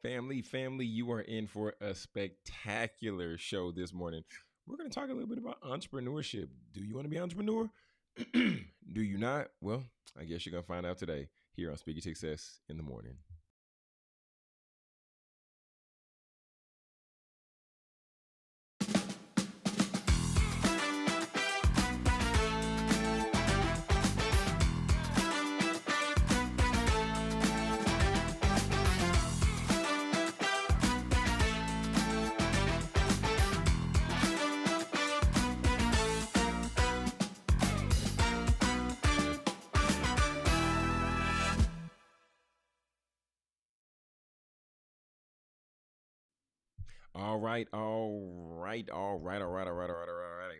Family, you are in for a spectacular show this morning. We're going to talk a little bit about entrepreneurship. Do you want to be an entrepreneur? Do you not? Well, I guess you're going to find out today here on Speaking Success in the Morning. All right.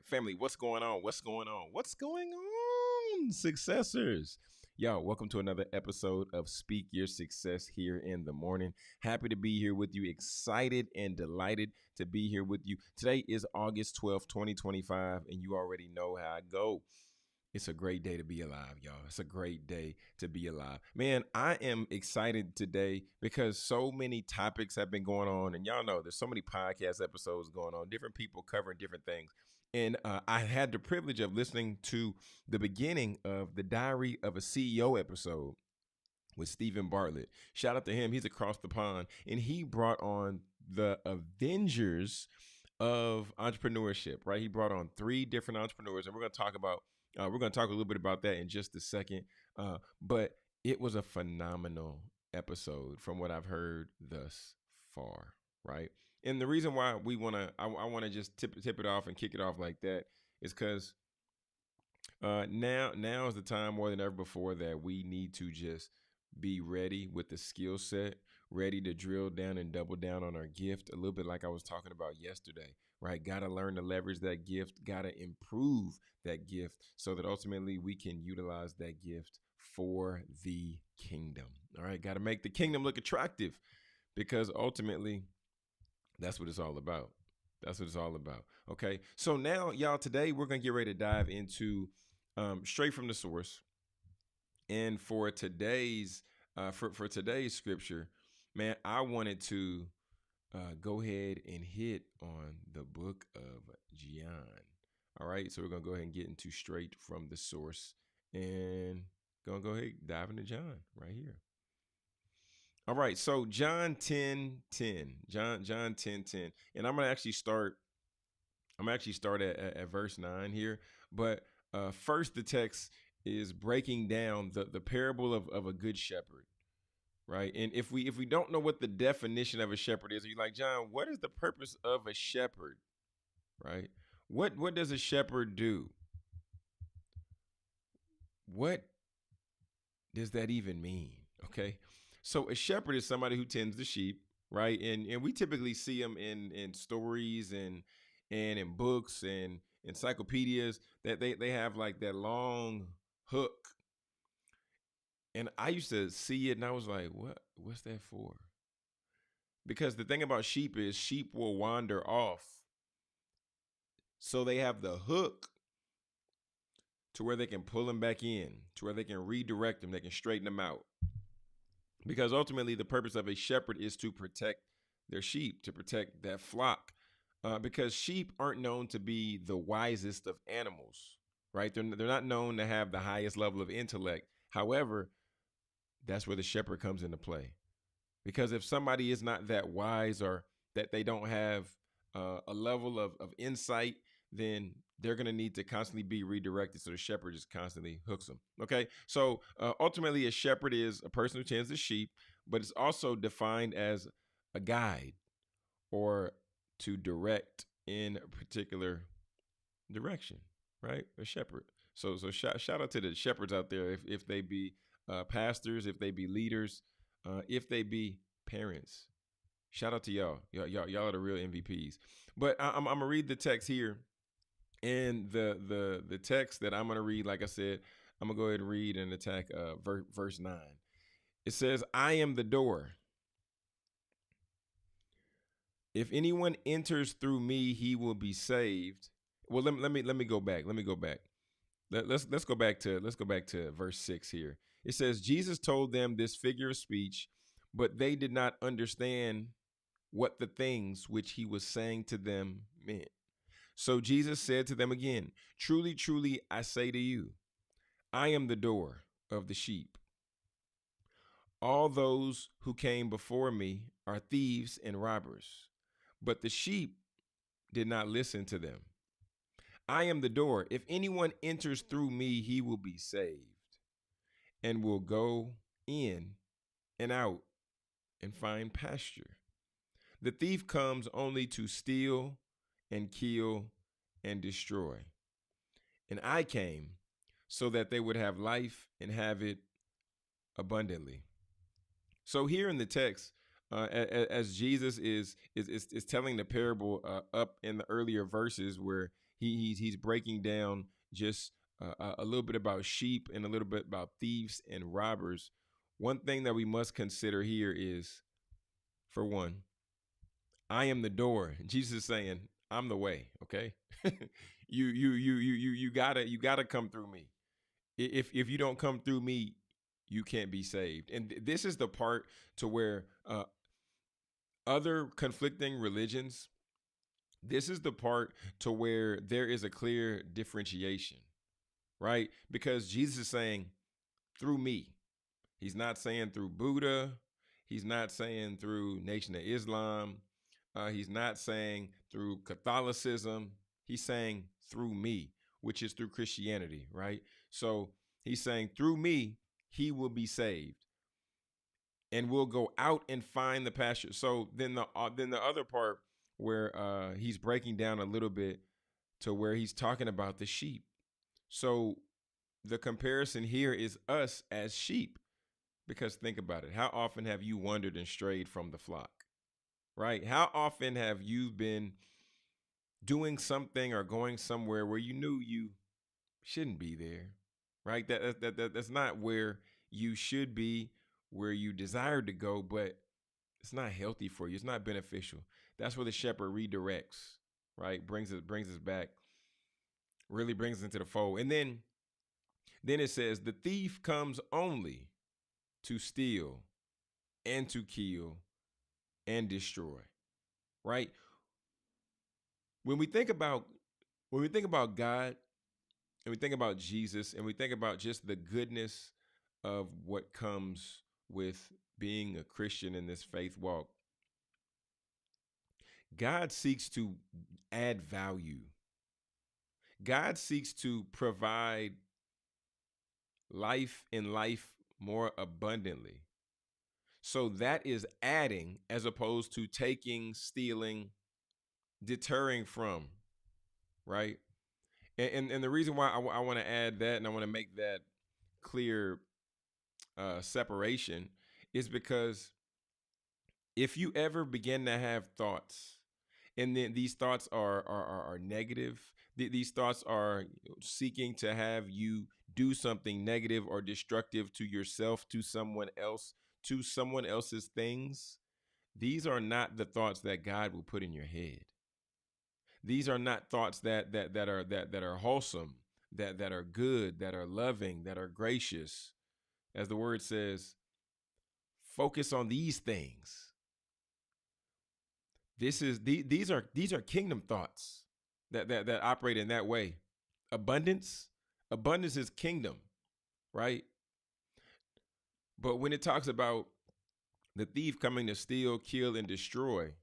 Family, what's going on? What's going on? Successors. Yo, welcome to another episode of Speak Your Success here in the morning. Happy to be here with you. Excited and delighted to be here with you. Today is August 12th, 2025, and you already know how I go. It's a great day to be alive, y'all. It's a great day to be alive. Man, I am excited today because so many topics have been going on. And y'all know there's so many podcast episodes going on, different people covering different things. And I had the privilege of listening to the beginning of the Diary of a CEO episode with Stephen Bartlett. Shout out to him. He's across the pond. And he brought on the Avengers of entrepreneurship, right? He brought on 3 different entrepreneurs, and we're going to talk a little bit about that in just a second. But it was a phenomenal episode from what I've heard thus far, right? And the reason why I want to just tip it off and kick it off like that is because now is the time more than ever before that we need to just be ready with the skill set, ready to drill down and double down on our gift, a little bit like I was talking about yesterday, right? Got to learn to leverage that gift, got to improve that gift so that ultimately we can utilize that gift for the kingdom. All right, got to make the kingdom look attractive because ultimately that's what it's all about. That's what it's all about. Okay, so now, y'all, today we're going to get ready to dive into straight from the source. And for today's scripture, man, I wanted to go ahead and hit on the book of John. All right, so we're gonna go ahead and get into straight from the source, and gonna go ahead and dive into John right here. All right, so John 10:10, John 10:10, and I'm gonna actually start at verse 9 here, but first the text is breaking down the parable of a good shepherd, right? And if we don't know what the definition of a shepherd is, you're like, John, what is the purpose of a shepherd, right? What does a shepherd do? What does that even mean? Okay, so a shepherd is somebody who tends the sheep, right? And we typically see them in stories and in books and encyclopedias that they have like that long hook. And I used to see it and I was like, what's that for? Because the thing about sheep is sheep will wander off. So they have the hook to where they can pull them back in, to where they can redirect them, they can straighten them out. Because ultimately the purpose of a shepherd is to protect their sheep, to protect that flock. Because sheep aren't known to be the wisest of animals, right? They're not known to have the highest level of intellect. However, that's where the shepherd comes into play. Because if somebody is not that wise or that they don't have a level of insight, then they're going to need to constantly be redirected. So the shepherd just constantly hooks them. Okay. So ultimately, a shepherd is a person who tends the sheep, but it's also defined as a guide or to direct in a particular direction, right? A shepherd. So shout out to the shepherds out there, if they be pastors, if they be leaders, if they be parents. Shout out to y'all. Y'all are the real MVPs. But I'm gonna read the text here, and the text that I'm gonna read, like I said, I'm gonna go ahead and read and attack verse 9. It says, "I am the door. If anyone enters through me, he will be saved." Well, let me go back. Let's go back to verse 6 here. It says, Jesus told them this figure of speech but they did not understand what the things which he was saying to them meant. So Jesus said to them again, truly, truly, I say to you, I am the door of the sheep. All those who came before me are thieves and robbers, but the sheep did not listen to them. I am the door. If anyone enters through me, he will be saved and will go in and out and find pasture. The thief comes only to steal and kill and destroy. And I came so that they would have life and have it abundantly. So here in the text, as Jesus is telling the parable up in the earlier verses where he's breaking down just a little bit about sheep and a little bit about thieves and robbers. One thing that we must consider here is, for one, I am the door. Jesus is saying, I'm the way. Okay, you gotta come through me. If you don't come through me, you can't be saved. And this is the part to where other conflicting religions, this is the part to where there is a clear differentiation, right? Because Jesus is saying through me. He's not saying through Buddha. He's not saying through Nation of Islam. He's not saying through Catholicism. He's saying through me, which is through Christianity, right? So he's saying through me, he will be saved and we'll go out and find the pasture. So then the other part where he's breaking down a little bit to where he's talking about the sheep. So the comparison here is us as sheep, because think about it. How often have you wandered and strayed from the flock, right? How often have you been doing something or going somewhere where you knew you shouldn't be there, right? That's not where you should be, where you desire to go, but it's not healthy for you. It's not beneficial. That's where the shepherd redirects, right? Brings us back, really brings us into the fold. And then it says, the thief comes only to steal and to kill and destroy, right? When we think about God, and we think about Jesus, and we think about just the goodness of what comes with being a Christian in this faith walk, God seeks to add value. God seeks to provide life and life more abundantly. So that is adding as opposed to taking, stealing, deterring from, right? And the reason why I want to add that and I want to make that clear separation is because if you ever begin to have thoughts, and then these thoughts are negative, these thoughts are seeking to have you do something negative or destructive to yourself, to someone else, to someone else's things, these are not the thoughts that God will put in your head. These are not thoughts that are wholesome, that are good, that are loving, that are gracious. As the word says, focus on these things. These are kingdom thoughts that operate in that way. Abundance is kingdom, right? But when it talks about the thief coming to steal, kill, and destroy,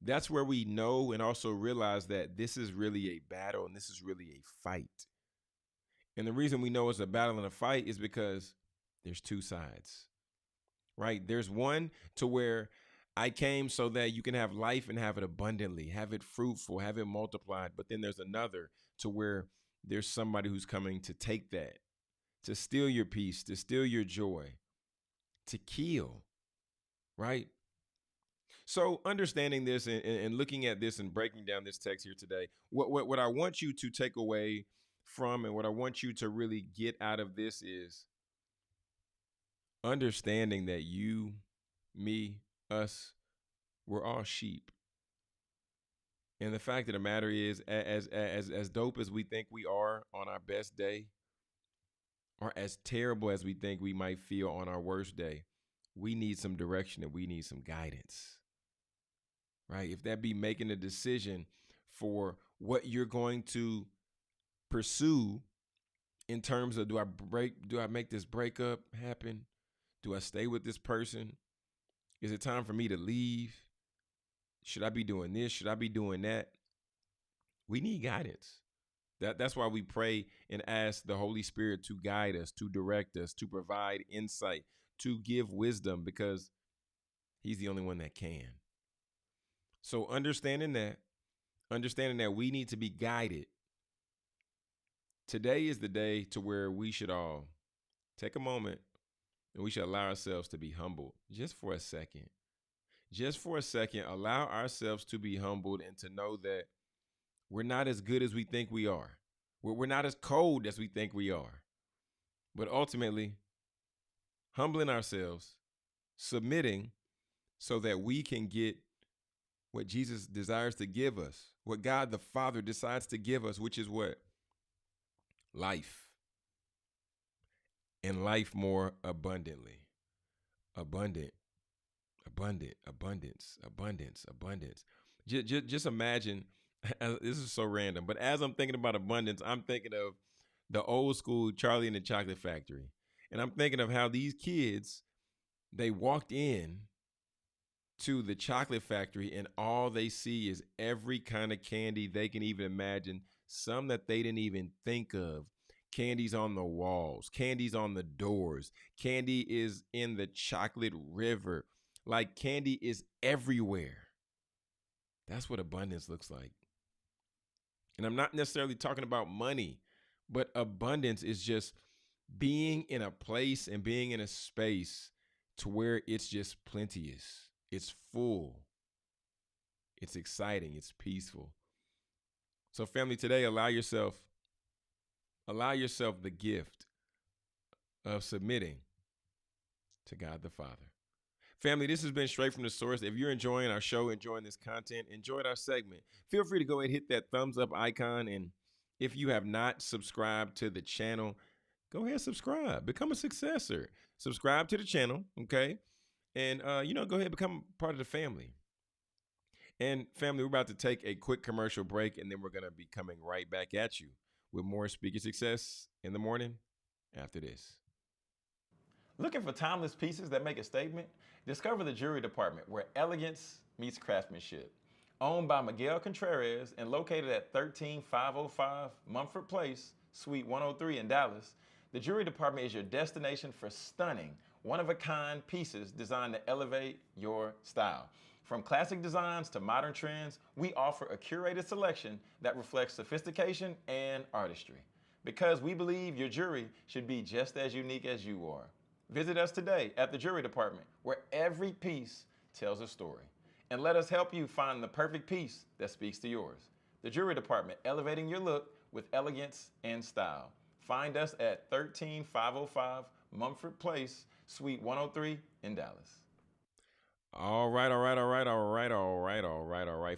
that's where we know and also realize that this is really a battle and this is really a fight. And the reason we know it's a battle and a fight is because there's two sides, right? There's one to where I came so that you can have life and have it abundantly, have it fruitful, have it multiplied. But then there's another to where there's somebody who's coming to take that, to steal your peace, to steal your joy, to kill, right? So understanding this and looking at this and breaking down this text here today, what I want you to take away from and what I want you to really get out of this is understanding that you, me, us, we're all sheep. And the fact of the matter is, as dope as we think we are on our best day, or as terrible as we think we might feel on our worst day, we need some direction and we need some guidance, right? If that be making a decision for what you're going to pursue in terms of, do I make this breakup happen? Do I stay with this person? Is it time for me to leave? Should I be doing this? Should I be doing that? We need guidance. That's why we pray and ask the Holy Spirit to guide us, to direct us, to provide insight, to give wisdom, because he's the only one that can. So understanding that we need to be guided. Today is the day to where we should all take a moment and we should allow ourselves to be humbled just for a second. Just for a second, allow ourselves to be humbled and to know that we're not as good as we think we are. We're not as cold as we think we are. But ultimately, humbling ourselves, submitting so that we can get what Jesus desires to give us, what God the Father decides to give us, which is what? Life. And life more abundantly. Abundant, abundance. Just imagine, this is so random, but as I'm thinking about abundance, I'm thinking of the old school Charlie and the Chocolate Factory. And I'm thinking of how these kids, they walked in to the chocolate factory and all they see is every kind of candy they can even imagine, some that they didn't even think of. Candy's on the walls, candy's on the doors, candy is in the chocolate river. Like candy is everywhere. That's what abundance looks like. And I'm not necessarily talking about money, but abundance is just being in a place and being in a space to where it's just plenteous. It's full. It's exciting. It's peaceful. So family, today, allow yourself the gift of submitting to God the Father. Family, this has been Straight from the Source. If you're enjoying our show, enjoying this content, enjoyed our segment, feel free to go ahead and hit that thumbs up icon. And if you have not subscribed to the channel, go ahead and subscribe. Become a successor. Subscribe to the channel, okay? And, go ahead and become part of the family. And family, we're about to take a quick commercial break, and then we're going to be coming right back at you with more Speaker Success in the morning after this. Looking for timeless pieces that make a statement? Discover the Jewelry Department, where elegance meets craftsmanship. Owned by Miguel Contreras and located at 13505 Mumford Place, Suite 103 in Dallas, the Jewelry Department is your destination for stunning, one-of-a-kind pieces designed to elevate your style. From classic designs to modern trends, we offer a curated selection that reflects sophistication and artistry. Because we believe your jewelry should be just as unique as you are. Visit us today at the Jewelry Department, where every piece tells a story. And let us help you find the perfect piece that speaks to yours. The Jewelry Department, elevating your look with elegance and style. Find us at 13505 Mumford Place, Suite 103 in Dallas. All right,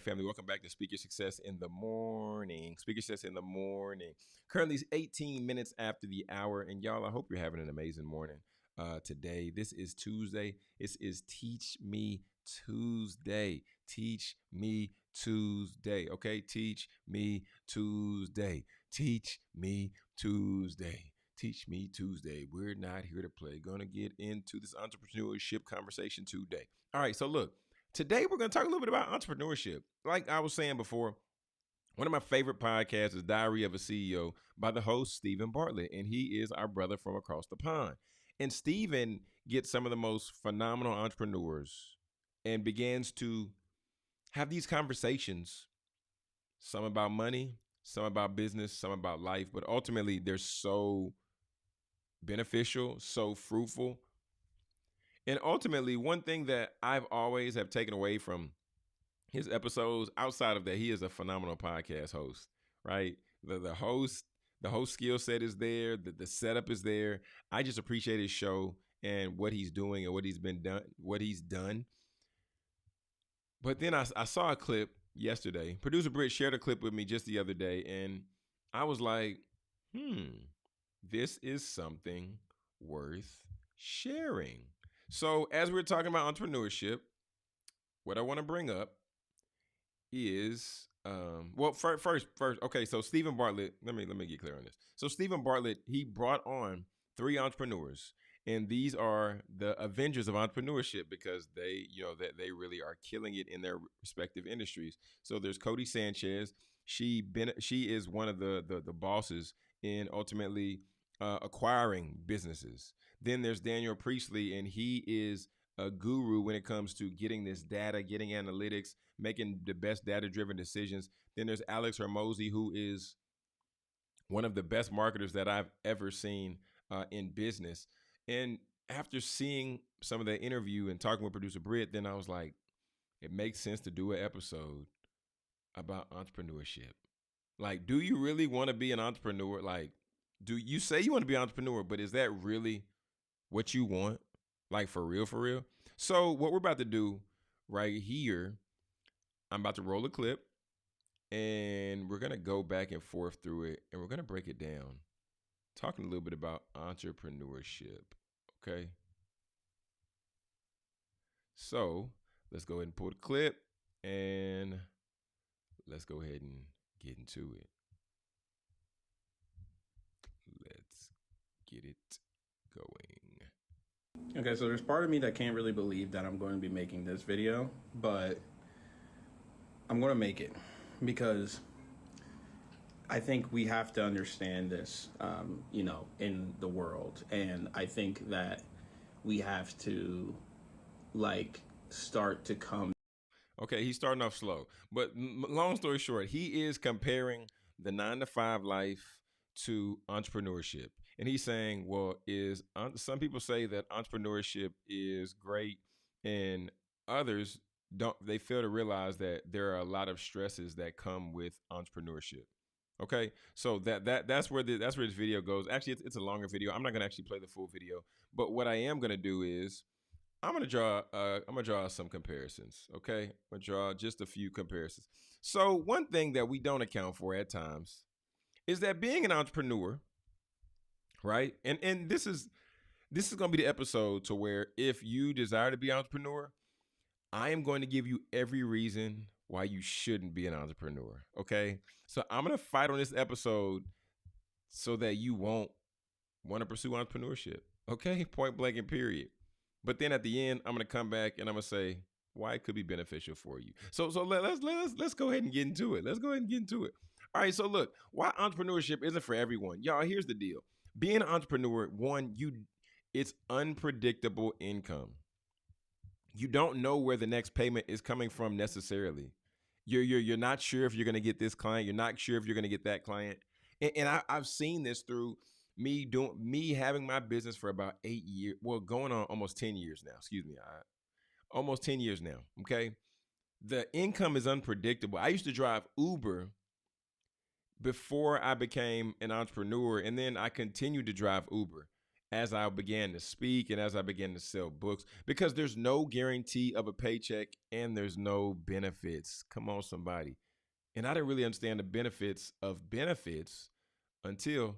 family. Welcome back to Speaker Success in the Morning. Speaker Success in the Morning. Currently, it's 18 minutes after the hour. And y'all, I hope you're having an amazing morning today. This is Tuesday. This is Teach Me Tuesday. Teach Me Tuesday. Okay? Teach Me Tuesday. Teach Me Tuesday. Teach Me Tuesday. We're not here to play. Gonna get into this entrepreneurship conversation today. All right, so look, today we're gonna talk a little bit about entrepreneurship. Like I was saying before, one of my favorite podcasts is Diary of a CEO by the host Stephen Bartlett, and he is our brother from across the pond. And Stephen gets some of the most phenomenal entrepreneurs and begins to have these conversations, some about money, some about business, some about life, but ultimately they're so beneficial, so fruitful. And ultimately, one thing that I've always have taken away from his episodes, outside of that, he is a phenomenal podcast host, right? The host skill set is there, the setup is there. I just appreciate his show and what he's doing and what he's done. But then I saw a clip yesterday. Producer Britt shared a clip with me just the other day, and I was like, this is something worth sharing. So as we're talking about entrepreneurship, what I want to bring up is well first okay, so Stephen Bartlett, let me get clear on this. So Stephen Bartlett, he brought on three entrepreneurs, and these are the Avengers of entrepreneurship because they, that they really are killing it in their respective industries. So there's Cody Sanchez. She is one of the bosses in ultimately acquiring businesses. Then there's Daniel Priestley, and he is a guru when it comes to getting this data, getting analytics, making the best data-driven decisions. Then there's Alex Hermosi, who is one of the best marketers that I've ever seen in business. And after seeing some of the interview and talking with producer Britt, then I was like, it makes sense to do an episode about entrepreneurship. Like, do you really want to be an entrepreneur? Like, do you say you want to be an entrepreneur, but is that really what you want? Like, for real, for real? So what we're about to do right here, I'm about to roll a clip, and we're going to go back and forth through it, and we're going to break it down, talking a little bit about entrepreneurship, okay? So let's go ahead and pull the clip, and let's go ahead and get into it. Let's get it going. Okay, so there's part of me that can't really believe that I'm going to be making this video, but I'm going to make it because I think we have to understand this, in the world. And I think that we have to, start to come. Okay, he's starting off slow. But long story short, he is comparing the 9-to-5 life to entrepreneurship. And he's saying, well, some people say that entrepreneurship is great, and others don't. They fail to realize that there are a lot of stresses that come with entrepreneurship. Okay, so that's where this video goes. Actually, it's a longer video. I'm not gonna actually play the full video, but what I am gonna do is I'm gonna draw some comparisons. Okay, I'm gonna draw just a few comparisons. So one thing that we don't account for at times is that being an entrepreneur, right? And this is going to be the episode to where if you desire to be an entrepreneur, I am going to give you every reason why you shouldn't be an entrepreneur, okay? So I'm going to fight on this episode so that you won't want to pursue entrepreneurship, okay? Point blank and period. But then at the end, I'm going to come back and I'm going to say why it could be beneficial for you. So let's go ahead and get into it. Let's go ahead and get into it. All right, so look, why entrepreneurship isn't for everyone. Y'all, here's the deal. Being an entrepreneur, it's unpredictable income. You don't know where the next payment is coming from necessarily. You're not sure if you're going to get this client. You're not sure if you're going to get that client. And I've seen this through me having my business for about 8 years. Well, going on almost 10 years now. Excuse me. Almost 10 years now. Okay. The income is unpredictable. I used to drive Uber before I became an entrepreneur, and then I continued to drive Uber as I began to speak and as I began to sell books, because there's no guarantee of a paycheck and there's no benefits. Come on, somebody. And I didn't really understand the benefits of benefits until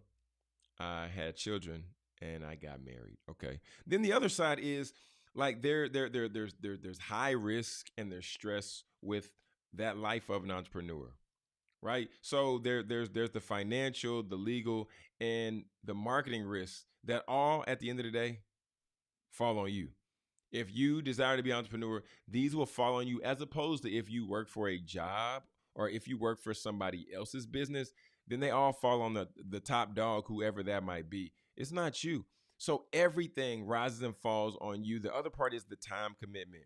I had children and I got married. Okay. Then the other side is like there's high risk and there's stress with that life of an entrepreneur. Right. So there's the financial, the legal, and the marketing risks that all at the end of the day fall on you. If you desire to be an entrepreneur, these will fall on you, as opposed to if you work for a job or if you work for somebody else's business, then they all fall on the top dog, whoever that might be. It's not you. So everything rises and falls on you. The other part is the time commitment.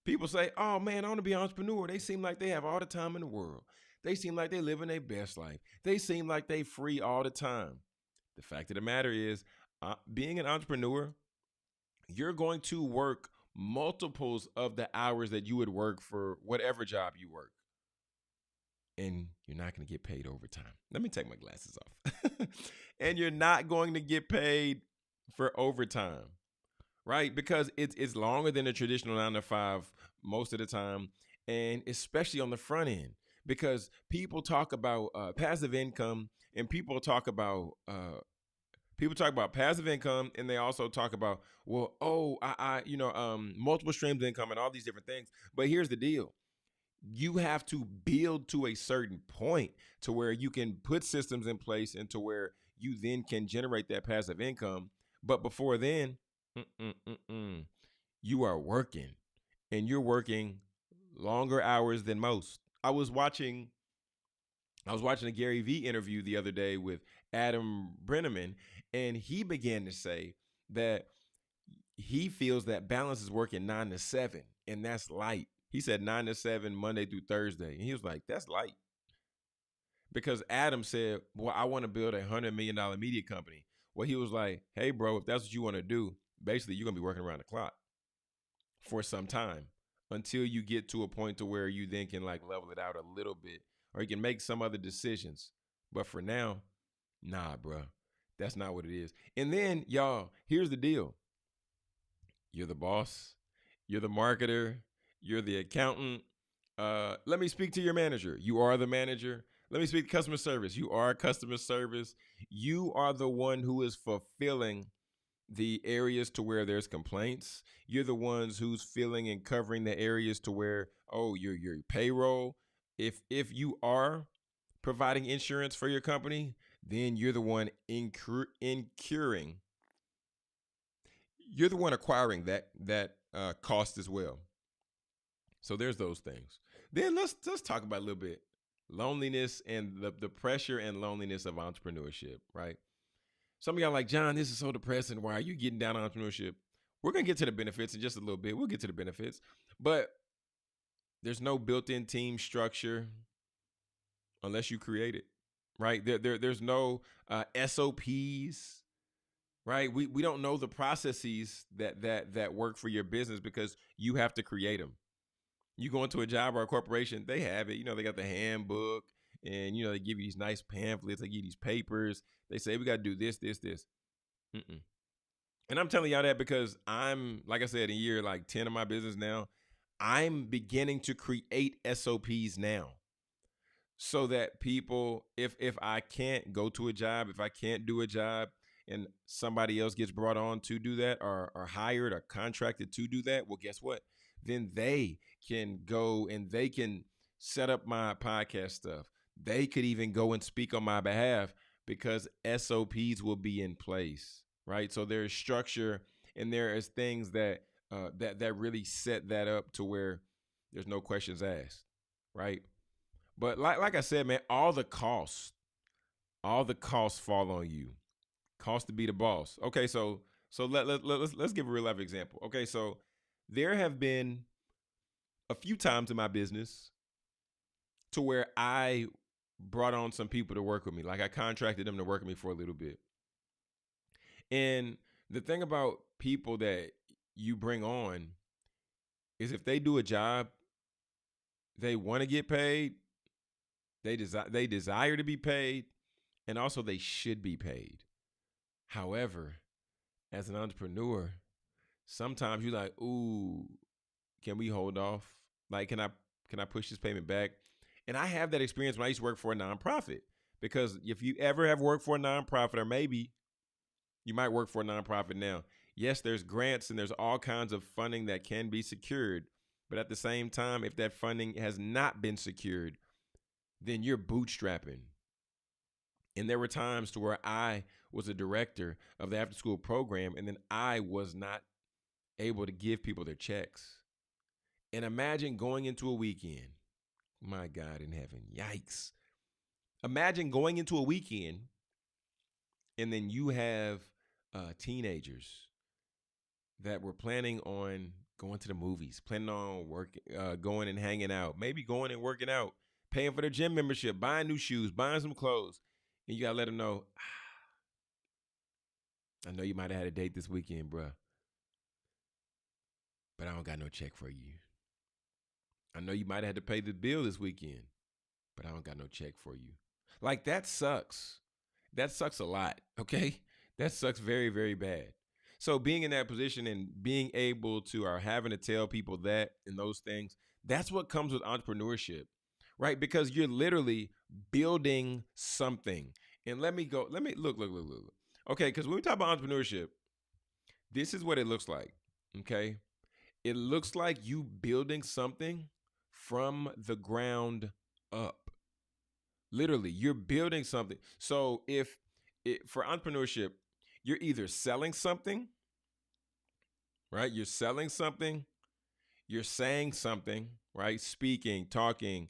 People say, oh man, I want to be an entrepreneur. They seem like they have all the time in the world. They seem like they living their best life. They seem like they free all the time. The fact of the matter is, being an entrepreneur, you're going to work multiples of the hours that you would work for whatever job you work. And you're not going to get paid overtime. Let me take my glasses off. And you're not going to get paid for overtime, right? Because it's longer than a traditional 9-to-5 most of the time, and especially on the front end. Because people talk about passive income, and people talk about People talk about passive income, and they also talk about, well, multiple streams of income and all these different things. But here's the deal. You have to build to a certain point to where you can put systems in place and to where you then can generate that passive income. But before then, you are working, and you're working longer hours than most. I was watching a Gary Vee interview the other day with Adam Brenneman, and he began to say that he feels that balance is working 9 to 7, and that's light. He said 9 to 7, Monday through Thursday. And he was like, that's light. Because Adam said, well, I want to build $100 million media company. Well, he was like, hey, bro, if that's what you want to do, basically you're going to be working around the clock for some time until you get to a point to where you then can like level it out a little bit, or you can make some other decisions. But for now, nah, bro, that's not what it is. And then, y'all, here's the deal. You're the boss. You're the marketer. You're the accountant. Let me speak to your manager. You are the manager. Let me speak to customer service. You are customer service. You are the one who is fulfilling the areas to where there's complaints. You're the ones who's filling and covering the areas to where, oh, your payroll. If you are providing insurance for your company, then you're the one incurring. You're the one acquiring that cost as well. So there's those things. Then let's talk about a little bit loneliness and the pressure and loneliness of entrepreneurship, right? Some of y'all like, John, this is so depressing. Why are you getting down on entrepreneurship? We're going to get to the benefits in just a little bit. We'll get to the benefits. But there's no built-in team structure unless you create it, right? There's no SOPs, right? We don't know the processes that work for your business because you have to create them. You go into a job or a corporation, they have it. They got the handbook, and they give you these nice pamphlets. They give you these papers. They say we got to do this, this, this. And I'm telling y'all that because I'm, like I said, in year like 10 of my business now, I'm beginning to create SOPs now, so that people, if I can't go to a job, if I can't do a job, and somebody else gets brought on to do that, or hired or contracted to do that, well, guess what? Then they can go and they can set up my podcast stuff. They could even go and speak on my behalf because SOPs will be in place, right? So there's structure, and there is things that really set that up to where there's no questions asked, right? But like I said, man, all the costs fall on you. Cost to be the boss. Okay, so let's give a real life example. Okay, so there have been a few times in my business to where I brought on some people to work with me. Like I contracted them to work with me for a little bit. And the thing about people that you bring on is if they do a job, they want to get paid, they desire to be paid, and also they should be paid. However, as an entrepreneur, sometimes you're like, ooh, can we hold off? Like, can I push this payment back? And I have that experience when I used to work for a nonprofit. Because if you ever have worked for a nonprofit, or maybe you might work for a nonprofit now, yes, there's grants and there's all kinds of funding that can be secured. But at the same time, if that funding has not been secured, then you're bootstrapping. And there were times to where I was a director of the after school program, and then I was not able to give people their checks. And imagine going into a weekend. My God in heaven. Yikes. Imagine going into a weekend and then you have teenagers that were planning on going to the movies, planning on going and hanging out, maybe going and working out, paying for their gym membership, buying new shoes, buying some clothes. And you got to let them know, I know you might have had a date this weekend, bruh, but I don't got no check for you. I know you might have had to pay the bill this weekend, but I don't got no check for you. Like, that sucks. That sucks a lot, okay? That sucks very, very bad. So being in that position and being able to, or having to tell people that and those things, that's what comes with entrepreneurship, right? Because you're literally building something. And look. Okay, because when we talk about entrepreneurship, this is what it looks like. Okay. It looks like you building something from the ground up. Literally, you're building something. So for entrepreneurship, you're either selling something, right? You're selling something, you're saying something, right? Speaking, talking,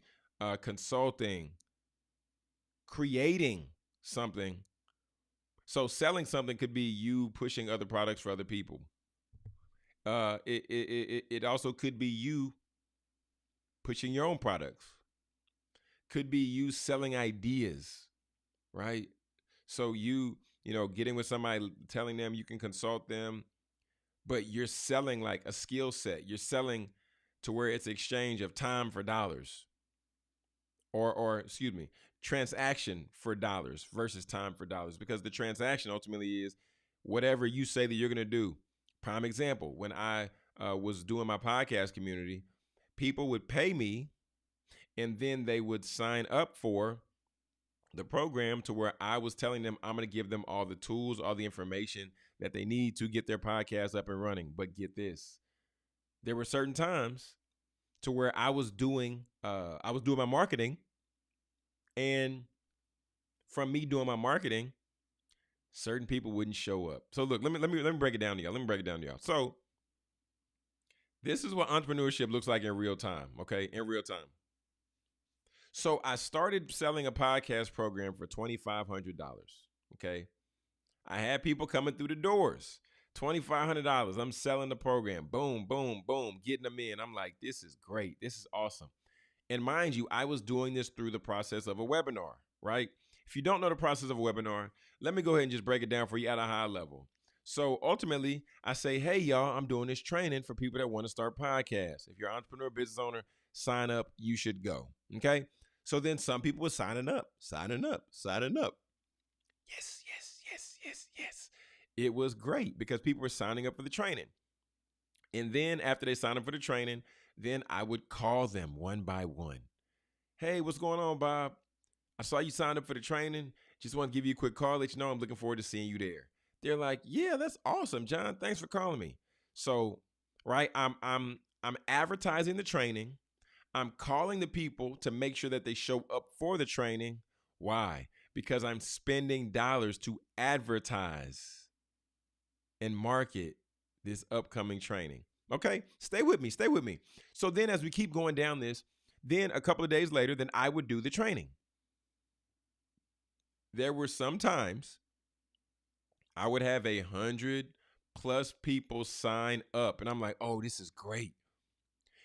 consulting, creating something. So selling something could be you pushing other products for other people. It also could be you pushing your own products. Could be you selling ideas, right? So getting with somebody, telling them you can consult them, but you're selling like a skill set. You're selling to where it's exchange of time for dollars, or excuse me, transaction for dollars versus time for dollars, because the transaction ultimately is whatever you say that you're going to do. Prime example, when I was doing my podcast community, people would pay me and then they would sign up for the program to where I was telling them I'm going to give them all the tools, all the information that they need to get their podcast up and running. But get this, there were certain times to where I was doing my marketing, and from me doing my marketing, certain people wouldn't show up. So look, let me break it down to y'all. So this is what entrepreneurship looks like in real time. Okay, in real time. So I started selling a podcast program for $2,500. Okay. I had people coming through the doors. $2,500. I'm selling the program. Boom, boom, boom, getting them in. I'm like, this is great. This is awesome. And mind you, I was doing this through the process of a webinar, right? If you don't know the process of a webinar, let me go ahead and just break it down for you at a high level. So ultimately, I say, hey, y'all, I'm doing this training for people that want to start podcasts. If you're an entrepreneur, business owner, sign up. You should go. Okay. So then some people were signing up. Yes, yes, yes, yes, yes. It was great because people were signing up for the training. And then after they signed up for the training, then I would call them one by one. Hey, what's going on, Bob? I saw you signed up for the training. Just want to give you a quick call, let you know I'm looking forward to seeing you there. They're like, yeah, that's awesome, John. Thanks for calling me. So, right, I'm advertising the training. I'm calling the people to make sure that they show up for the training. Why? Because I'm spending dollars to advertise and market this upcoming training. Okay, stay with me. So then as we keep going down this, then a couple of days later, then I would do the training. There were some times I would have 100+ people sign up, and I'm like, oh, this is great.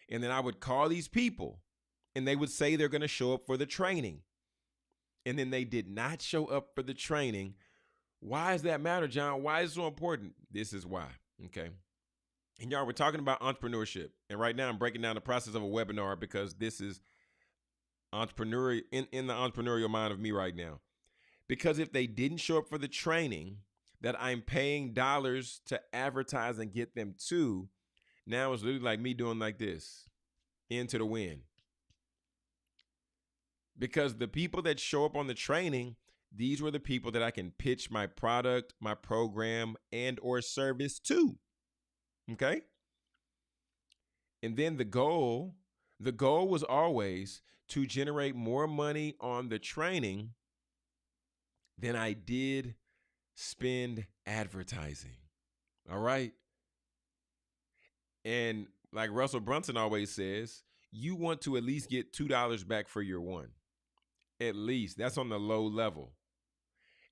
And then I would call these people, and they would say they're going to show up for the training. And then they did not show up for the training. Why does that matter, John? Why is it so important? This is why, okay? And y'all, we're talking about entrepreneurship. And right now I'm breaking down the process of a webinar because this is entrepreneurial in the entrepreneurial mind of me right now. Because if they didn't show up for the training that I'm paying dollars to advertise and get them to, now it's literally like me doing like this, into the wind. Because the people that show up on the training, these were the people that I can pitch my product, my program, and or service to. Okay? And then the goal was always to generate more money on the training than I did spend advertising. All right? And like Russell Brunson always says, you want to at least get $2 back for your one. At least. That's on the low level.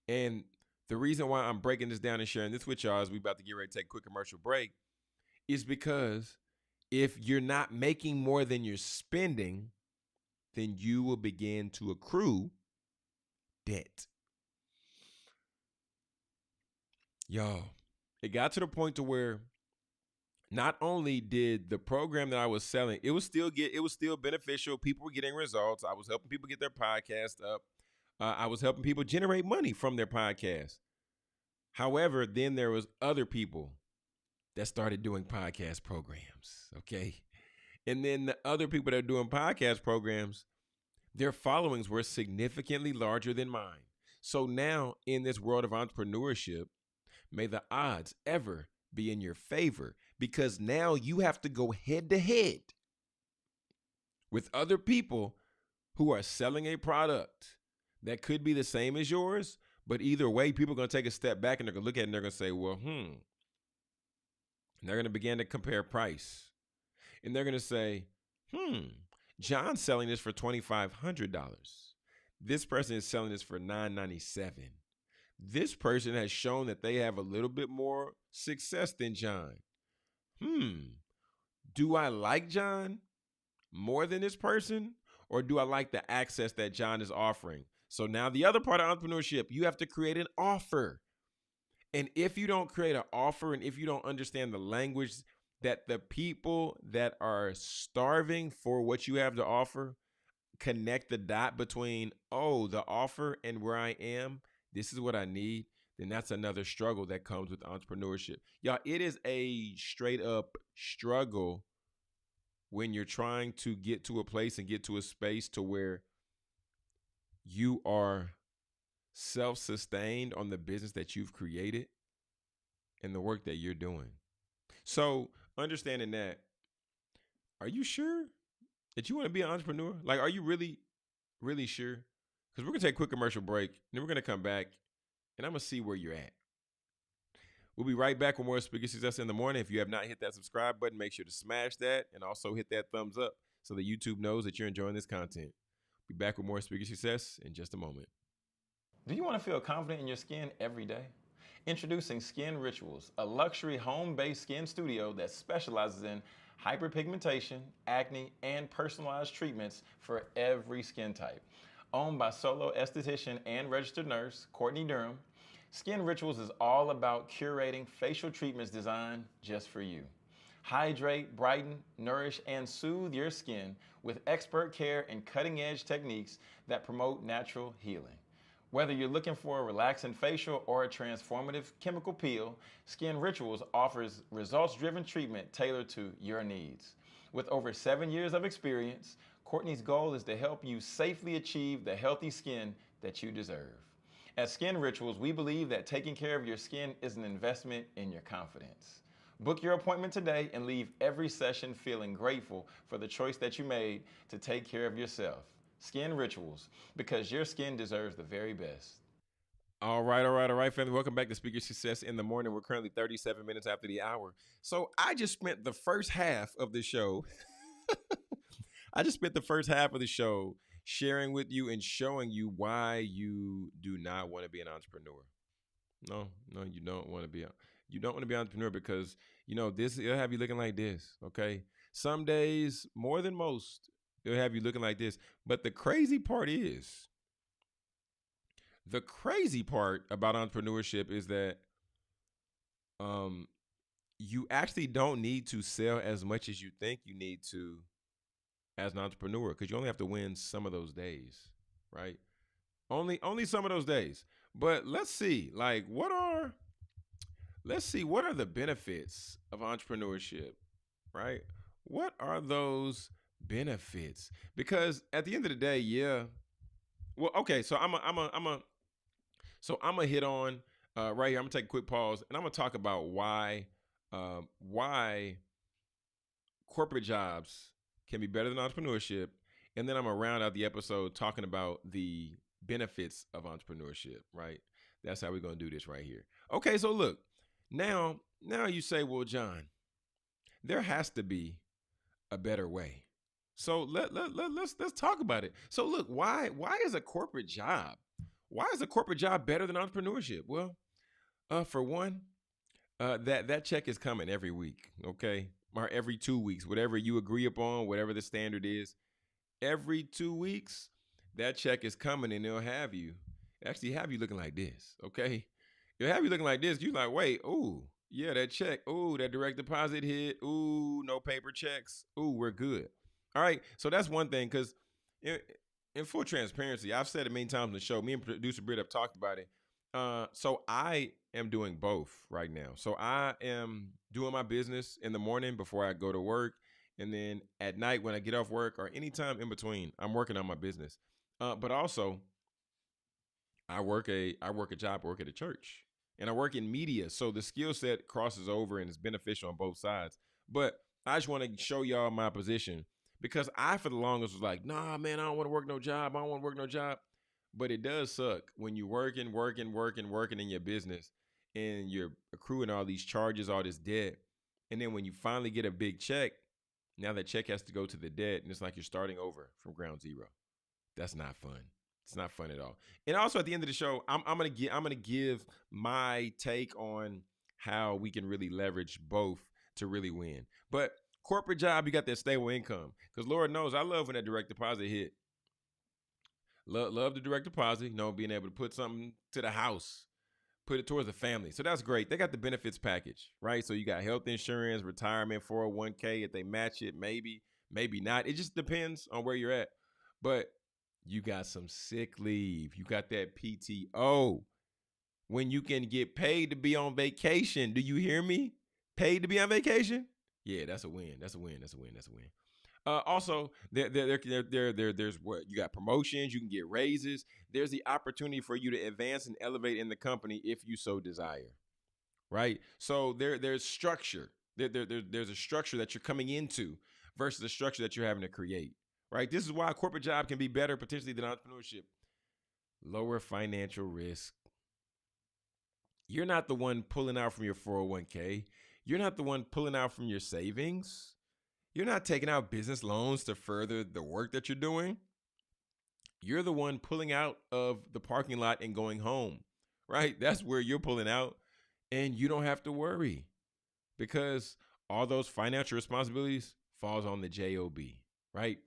And the reason why I'm breaking this down and sharing this with y'all as we about to get ready to take a quick commercial break is because if you're not making more than you're spending, then you will begin to accrue debt. Y'all, it got to the point to where not only did the program that I was selling, it was still beneficial. People were getting results. I was helping people get their podcast up. I was helping people generate money from their podcast. However, then there was other people that started doing podcast programs, okay? And then the other people that are doing podcast programs, their followings were significantly larger than mine. So now in this world of entrepreneurship, may the odds ever be in your favor, because now you have to go head to head with other people who are selling a product that could be the same as yours, but either way, people are going to take a step back and they're going to look at it and they're going to say, well, And they're going to begin to compare price. And they're going to say, John's selling this for $2,500. This person is selling this for $997. This person has shown that they have a little bit more success than John. Do I like John more than this person? Or do I like the access that John is offering? So now the other part of entrepreneurship, you have to create an offer. And if you don't create an offer, and if you don't understand the language that the people that are starving for what you have to offer connect the dot between, the offer and where I am, this is what I need, then that's another struggle that comes with entrepreneurship. Y'all, it is a straight up struggle when you're trying to get to a place and get to a space to where you are self-sustained on the business that you've created and the work that you're doing. So understanding that, are you sure that you want to be an entrepreneur? Like, are you really, really sure? Because we're going to take a quick commercial break, and then we're going to come back, and I'm going to see where you're at. We'll be right back with more Speaker Success in the Morning. If you have not hit that subscribe button, make sure to smash that and also hit that thumbs up so that YouTube knows that you're enjoying this content. Be back with more Speaker Success in just a moment. Do you want to feel confident in your skin every day? Introducing Skin Rituals, a luxury home-based skin studio that specializes in hyperpigmentation, acne, and personalized treatments for every skin type. Owned by solo esthetician and registered nurse Courtney Durham, Skin Rituals is all about curating facial treatments designed just for you. Hydrate, brighten, nourish, and soothe your skin with expert care and cutting-edge techniques that promote natural healing. Whether you're looking for a relaxing facial or a transformative chemical peel, Skin Rituals offers results-driven treatment tailored to your needs. With over 7 years of experience, Courtney's goal is to help you safely achieve the healthy skin that you deserve. At Skin Rituals, we believe that taking care of your skin is an investment in your confidence. Book your appointment today and leave every session feeling grateful for the choice that you made to take care of yourself. Skin Rituals, because your skin deserves the very best. All right, family. Welcome back to Speaker Success in the Morning. We're currently 37 minutes after the hour. So I just spent the first half of the show. Sharing with you and showing you why you do not want to be an entrepreneur. No, you don't want to be. You don't want to be an entrepreneur because, this, it'll have you looking like this, okay? Some days, more than most, it'll have you looking like this. But the crazy part about entrepreneurship is that you actually don't need to sell as much as you think you need to as an entrepreneur, because you only have to win some of those days, right? Only some of those days. But let's see what are the benefits of entrepreneurship, right? What are those benefits? Because at the end of the day, yeah. Well, okay, so I'm gonna hit on right here. I'm gonna take a quick pause and I'm gonna talk about why corporate jobs can be better than entrepreneurship, and then I'm gonna round out the episode talking about the benefits of entrepreneurship, right? That's how we're gonna do this right here. Okay, so look, now you say, well, John, there has to be a better way. So let's talk about it. So look, why is a corporate job better than entrepreneurship? Well, for one, that check is coming every week, okay? Or every 2 weeks, whatever you agree upon, whatever the standard is. Every 2 weeks, that check is coming and they'll have you looking like this, okay? It'll have you looking like this. You're like, wait, ooh, yeah, that check. Ooh, that direct deposit hit. Ooh, no paper checks. Ooh, we're good. All right, so that's one thing, because in full transparency, I've said it many times on the show, me and producer Britt have talked about it. So I am doing both right now. So I am doing my business in the morning before I go to work. And then at night when I get off work or anytime in between, I'm working on my business. But also I work a job, I work at a church, and I work in media. So the skill set crosses over and is beneficial on both sides. But I just want to show y'all my position because I, for the longest, was like, nah, man, I don't want to work no job. I don't want to work no job. But it does suck when you working in your business and you're accruing all these charges, all this debt. And then when you finally get a big check, now that check has to go to the debt, and it's like you're starting over from ground zero. That's not fun. It's not fun at all. And also at the end of the show, I'm gonna give my take on how we can really leverage both to really win. But corporate job, you got that stable income. Because Lord knows I love when that direct deposit hit. Love the direct deposit, being able to put something to the house, put it towards the family. So that's great. They got the benefits package, right? So you got health insurance, retirement, 401k. If they match it, maybe not. It just depends on where you're at. But you got some sick leave. You got that PTO when you can get paid to be on vacation. Do you hear me? Paid to be on vacation? Yeah, that's a win. That's a win. That's a win. That's a win. Also, there's what you got promotions. You can get raises. There's the opportunity for you to advance and elevate in the company if you so desire. Right. So there's structure. There's a structure that you're coming into versus a structure that you're having to create. Right. This is why a corporate job can be better potentially than entrepreneurship. Lower financial risk. You're not the one pulling out from your 401k. You're not the one pulling out from your savings. You're not taking out business loans to further the work that you're doing. You're the one pulling out of the parking lot and going home, right? That's where you're pulling out, and you don't have to worry because all those financial responsibilities falls on the job, right?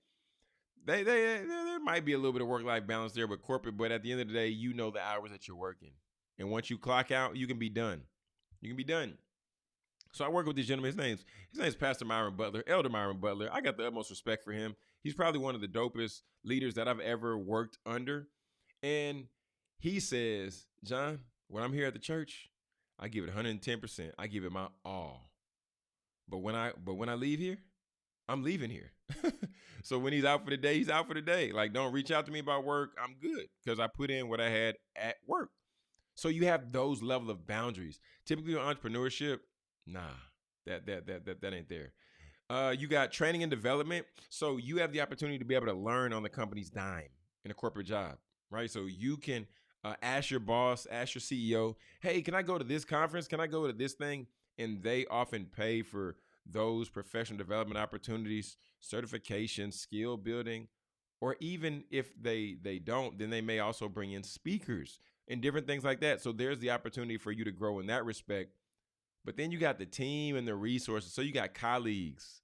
There might be a little bit of work-life balance there with corporate, but at the end of the day, you know the hours that you're working, and once you clock out, you can be done. You can be done. So I work with this gentleman. His name's Pastor Myron Butler, Elder Myron Butler. I got the utmost respect for him. He's probably one of the dopest leaders that I've ever worked under. And he says, John, when I'm here at the church, I give it 110%. I give it my all. But when I leave here, I'm leaving here. So when he's out for the day, he's out for the day. Like, don't reach out to me about work. I'm good because I put in what I had at work. So you have those level of boundaries. Typically in entrepreneurship, nah, that ain't there. You got training and development. So you have the opportunity to be able to learn on the company's dime in a corporate job, right? So you can ask your boss, ask your CEO, hey, can I go to this conference? Can I go to this thing? And they often pay for those professional development opportunities, certification, skill building, or even if they don't, then they may also bring in speakers and different things like that. So there's the opportunity for you to grow in that respect. But then you got the team and the resources. So you got colleagues.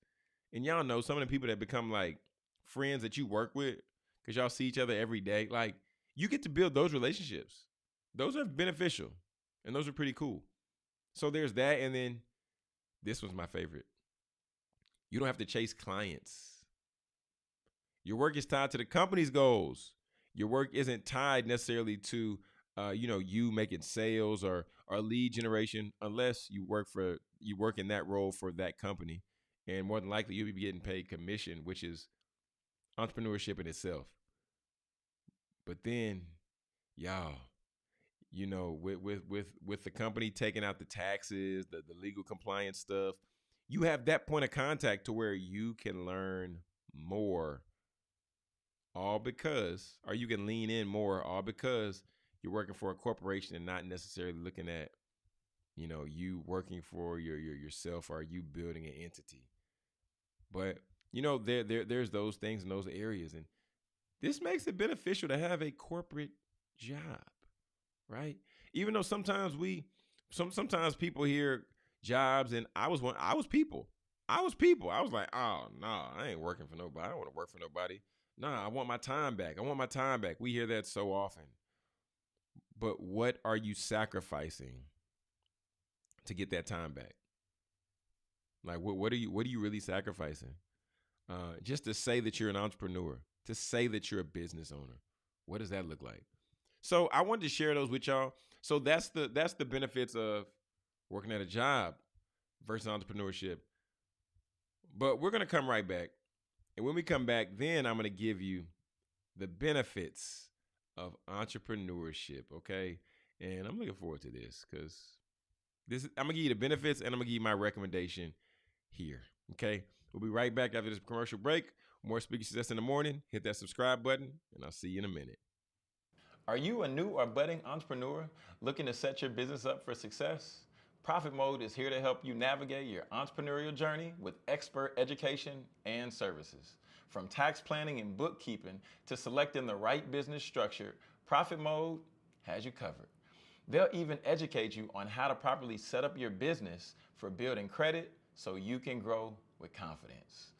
And y'all know some of the people that become like friends that you work with because y'all see each other every day. Like you get to build those relationships. Those are beneficial and those are pretty cool. So there's that. And then this was my favorite. You don't have to chase clients. Your work is tied to the company's goals. Your work isn't tied necessarily to you making sales or lead generation unless you work in that role for that company. And more than likely you'll be getting paid commission, which is entrepreneurship in itself. But then, y'all, with the company taking out the taxes, the legal compliance stuff, you have that point of contact to where you can learn more. Or you can lean in more, all because you're working for a corporation and not necessarily looking at, you working for yourself or you building an entity. But, there's those things in those areas. And this makes it beneficial to have a corporate job, right? Even though sometimes sometimes people hear jobs and I was people. I was like, oh, no, I ain't working for nobody. I don't want to work for nobody. Nah, I want my time back. We hear that so often. But what are you sacrificing to get that time back? Like, what are you really sacrificing? Just to say that you're an entrepreneur, to say that you're a business owner. What does that look like? So I wanted to share those with y'all. So that's the benefits of working at a job versus entrepreneurship. But we're going to come right back. And when we come back, then I'm going to give you the benefits of entrepreneurship, okay? And I'm looking forward to this because I'm gonna give you the benefits and I'm gonna give you my recommendation here. Okay. We'll be right back after this commercial break. More Speaking Success in the Morning. Hit that subscribe button, and I'll see you in a minute. Are you a new or budding entrepreneur looking to set your business up for success? Profit Mode is here to help you navigate your entrepreneurial journey with expert education and services. From tax planning and bookkeeping to selecting the right business structure, Profit Mode has you covered. They'll even educate you on how to properly set up your business for building credit so you can grow with confidence.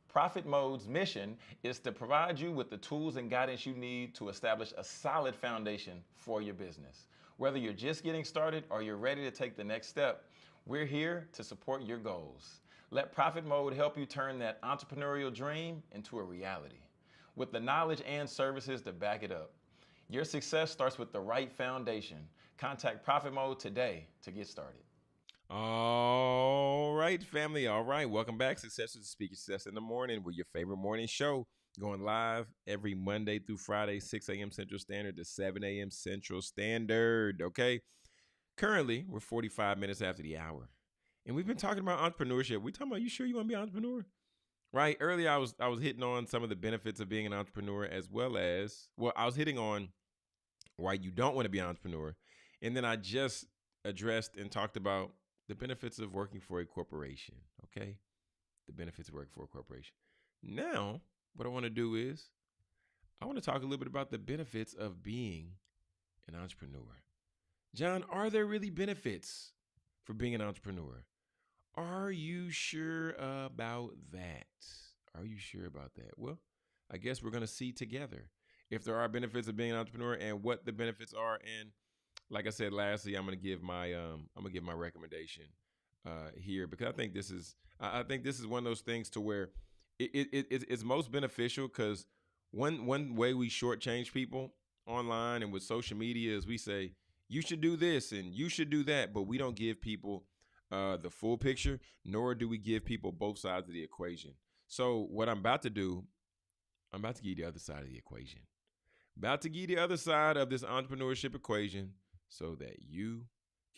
Profit Mode's mission is to provide you with the tools and guidance you need to establish a solid foundation for your business. Whether you're just getting started or you're ready to take the next step, we're here to support your goals. Let Profit Mode help you turn that entrepreneurial dream into a reality with the knowledge and services to back it up. Your success starts with the right foundation. Contact Profit Mode today to get started. All right, family. All right. Welcome back. Success is Speaking Success in the Morning. We're your favorite morning show, going live every Monday through Friday, 6 a.m. Central Standard to 7 a.m. Central Standard. Okay. Currently, we're 45 minutes after the hour. And we've been talking about entrepreneurship. We talking about, you sure you want to be an entrepreneur? Right. Earlier, I was hitting on some of the benefits of being an entrepreneur, as well as, I was hitting on why you don't want to be an entrepreneur. And then I just addressed and talked about the benefits of working for a corporation, okay? The benefits of working for a corporation. Now, what I want to do is I want to talk a little bit about the benefits of being an entrepreneur. John, are there really benefits for being an entrepreneur? Are you sure about that? Are you sure about that? Well, I guess we're going to see together if there are benefits of being an entrepreneur and what the benefits are. And like I said, lastly, I'm gonna give my recommendation here, because I think this is one of those things to where it's most beneficial, because one way we shortchange people online and with social media is we say you should do this and you should do that, but we don't give people the full picture, nor do we give people both sides of the equation. So what I'm about to do, I'm about to give you the other side of the equation. About to give you the other side of this entrepreneurship equation so that you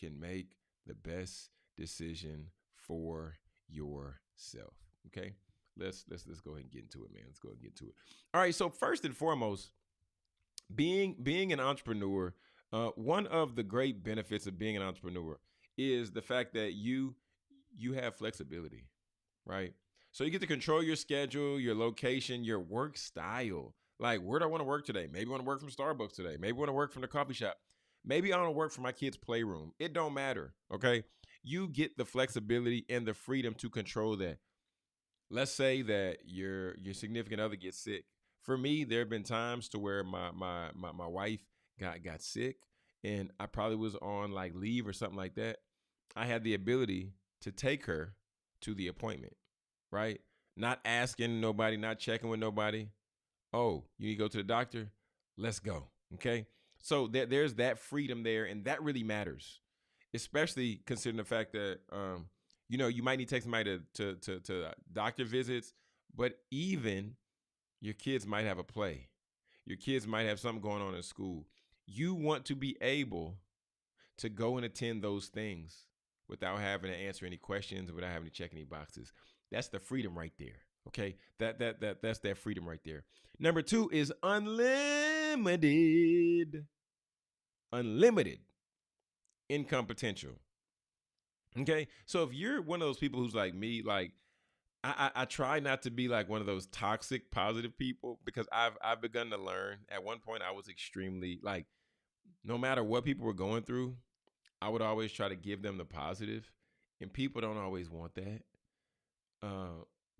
can make the best decision for yourself. Okay? Let's go ahead and get into it, man. Let's go ahead and get to it. All right, so first and foremost, being an entrepreneur, one of the great benefits of being an entrepreneur is the fact that you have flexibility, right? So you get to control your schedule, your location, your work style. Like, where do I want to work today? Maybe I want to work from Starbucks today. Maybe I want to work from the coffee shop. Maybe I want to work from my kid's playroom. It don't matter, okay? You get the flexibility and the freedom to control that. Let's say that your significant other gets sick. For me, there have been times to where my wife got sick, and I probably was on like leave or something like that. I had the ability to take her to the appointment, right? Not asking nobody, not checking with nobody. Oh, you need to go to the doctor? Let's go. Okay. So there's that freedom there, and that really matters, especially considering the fact that, you might need to take somebody to doctor visits, but even your kids might have a play. Your kids might have something going on in school. You want to be able to go and attend those things without having to answer any questions, without having to check any boxes. That's the freedom right there. Okay, that's that freedom right there. Number two is unlimited income potential. Okay, so if you're one of those people who's like me, like I try not to be like one of those toxic positive people, because I've begun to learn. At one point, I was extremely like, no matter what people were going through, I would always try to give them the positive, and people don't always want that.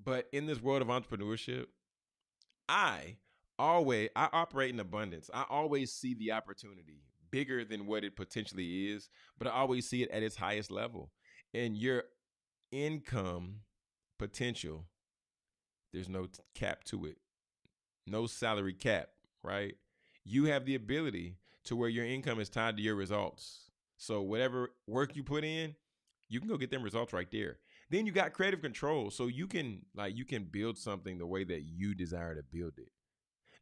But in this world of entrepreneurship, I operate in abundance. I always see the opportunity bigger than what it potentially is, but I always see it at its highest level. And your income potential, there's no cap to it, no salary cap, right? You have the ability to where your income is tied to your results. So whatever work you put in, you can go get them results right there. Then you got creative control. So you can build something the way that you desire to build it.